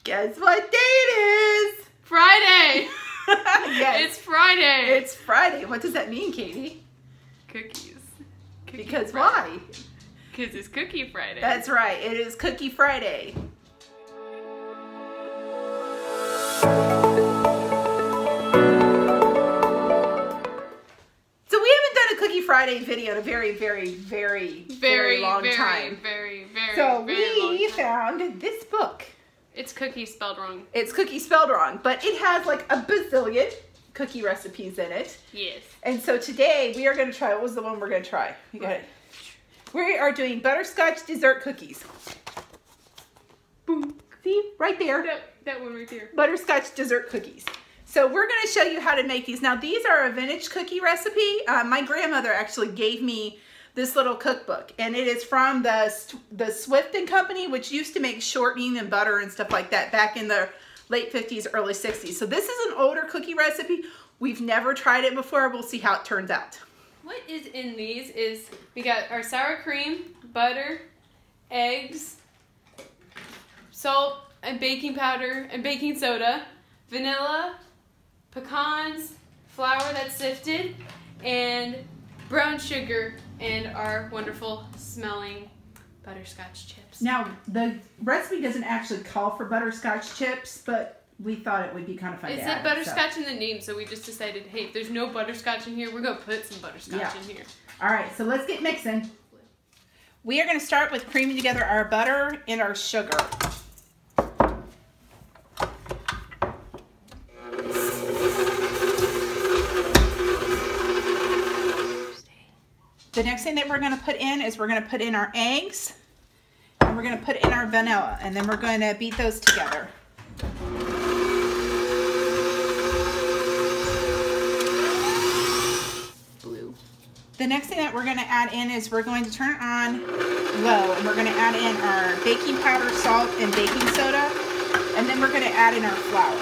Guess what day it is? Friday. Yes. It's Friday. It's Friday. What does that mean, Katie? Cookies. Because why? Because it's Cookie Friday. That's right. It is Cookie Friday. So we haven't done a Cookie Friday video in a very long time. So we found this book. It's cookie spelled wrong. It's cookie spelled wrong, but it has like a bazillion cookie recipes in it. Yes. And so today we are going to try, what was the one we're going to try? You got it. We are doing butterscotch dessert cookies. Boom. See? Right there. That one right there. Butterscotch dessert cookies. So we're going to show you how to make these. Now these are a vintage cookie recipe. My grandmother actually gave me this little cookbook, and it is from the Swift and Company, which used to make shortening and butter and stuff like that back in the late 50s, early 60s. So this is an older cookie recipe. We've never tried it before. We'll see how it turns out. What is in these is we got our sour cream, butter, eggs, salt and baking powder and baking soda, vanilla, pecans, flour that's sifted, and brown sugar, and our wonderful smelling butterscotch chips. Now, the recipe doesn't actually call for butterscotch chips, but we thought it would be kind of fun to add. It said butterscotch in the name, so we just decided, hey, if there's no butterscotch in here, we're going to put some butterscotch in here. All right, so let's get mixing. We are going to start with creaming together our butter and our sugar. The next thing that we're going to put in is we're going to put in our eggs, and we're going to put in our vanilla, and then we're going to beat those together. Blue. The next thing that we're going to add in is we're going to turn it on low, and we're going to add in our baking powder, salt, and baking soda, and then we're going to add in our flour.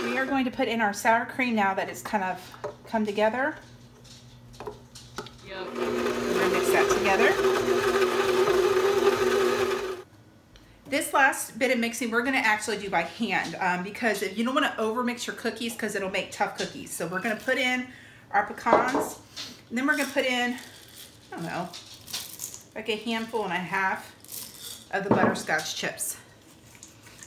We are going to put in our sour cream now that it's kind of come together. Yep. We're going to mix that together. This last bit of mixing we're going to actually do by hand because you don't want to overmix your cookies because it'll make tough cookies. So we're going to put in our pecans, and then we're going to put in, I don't know, like a handful and a half of the butterscotch chips.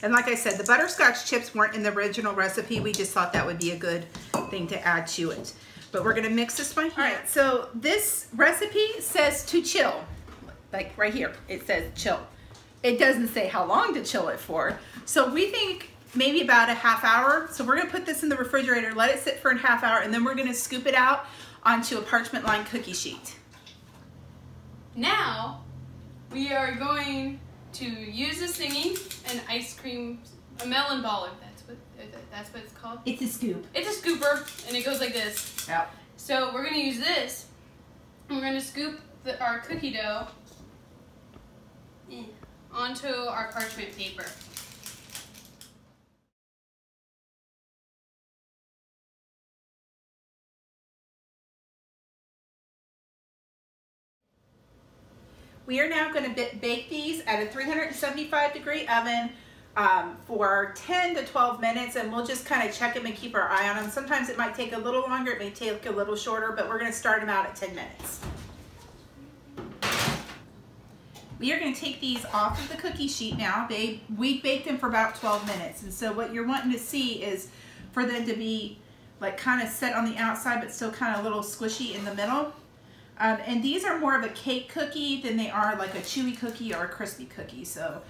And like I said, the butterscotch chips weren't in the original recipe. We just thought that would be a good thing to add to it. But we're going to mix this by hand. All right, so this recipe says to chill. Like right here, it says chill. It doesn't say how long to chill it for. So we think maybe about a half hour. So we're going to put this in the refrigerator, let it sit for a half hour, and then we're going to scoop it out onto a parchment-lined cookie sheet. Now, we are going to use this thingy, an ice cream, a melon baller. That's what it's called. It's a scoop. It's a scooper, and it goes like this. Yeah. So we're going to use this, and we're going to scoop our cookie dough onto our parchment paper. We are now going to bake these at a 375-degree oven for 10 to 12 minutes, and we'll just kind of check them and keep our eye on them. Sometimes it might take a little longer, it may take a little shorter, but we're going to start them out at 10 minutes. We are going to take these off of the cookie sheet now. We baked them for about 12 minutes, and so what you're wanting to see is for them to be like kind of set on the outside but still kind of a little squishy in the middle. And these are more of a cake cookie than they are like a chewy cookie or a crispy cookie. So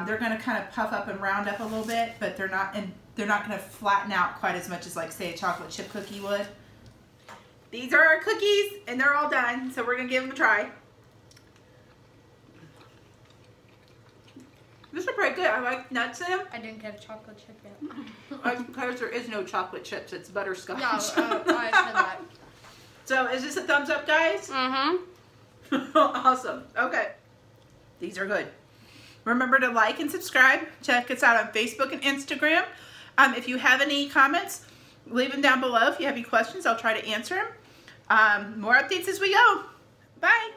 they're going to kind of puff up and round up a little bit, but they're not going to flatten out quite as much as like say a chocolate chip cookie would. These are our cookies, and they're all done. So we're going to give them a try. These are pretty good. I like nuts in them. I didn't get a chocolate chip yet. Because there is no chocolate chips. It's butterscotch. No, I said that. So is this a thumbs up, guys? Mm-hmm. Awesome. Okay. These are good. Remember to like and subscribe. Check us out on Facebook and Instagram. If you have any comments, leave them down below. If you have any questions, I'll try to answer them. More updates as we go. Bye.